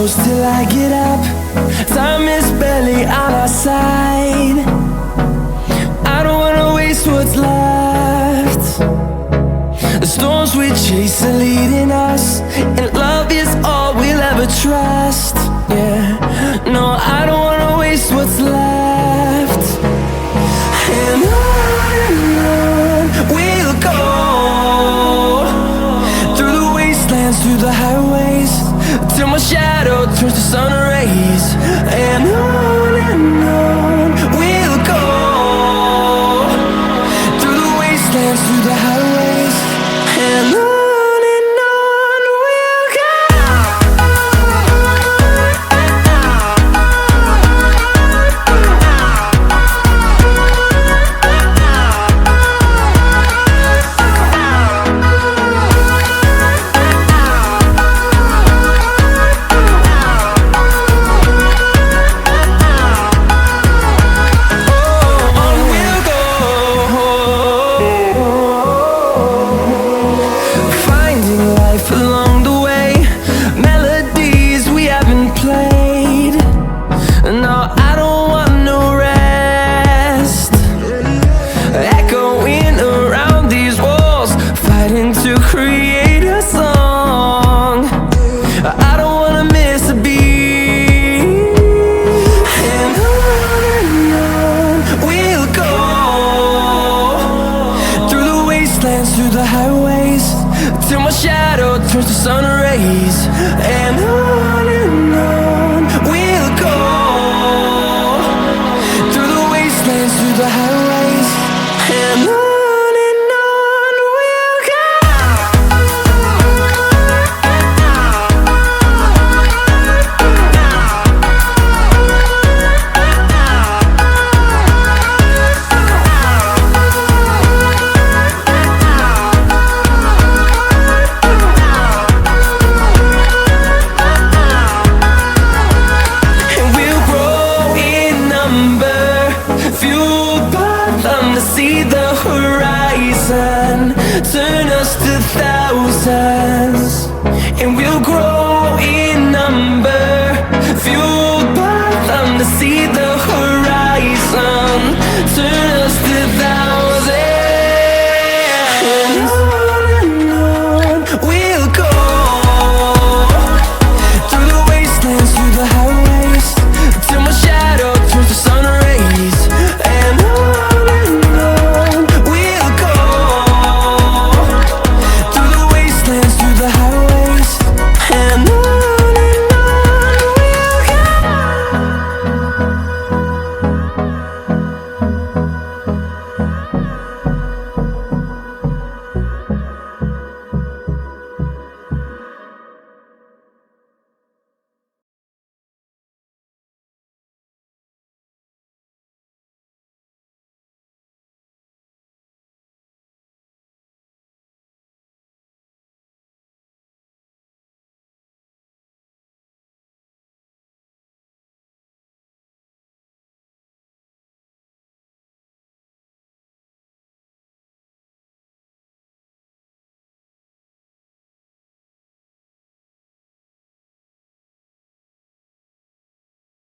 close till I get up. Time is barely on our side. I don't wanna waste what's left. The storms we chase are leading us, and love is all we'll ever trust. Yeah, no, I don't wanna waste what's left. And on we'll go, through the wastelands, through the highways, till my shadow turns to sun rays. And on we'll go, through the wastelands, through the highways, and on. Along the way, melodies we haven't played. No, I don't want no rest. Echoing around these walls, fighting to create a song. I don't wanna miss a beat. And on we'll go, through the wastelands, through the highways, till my shadow turns to sun rays. And on we'll go, through the wastelands, through the highways, and on we'll go. Fueled by them to see the horizon.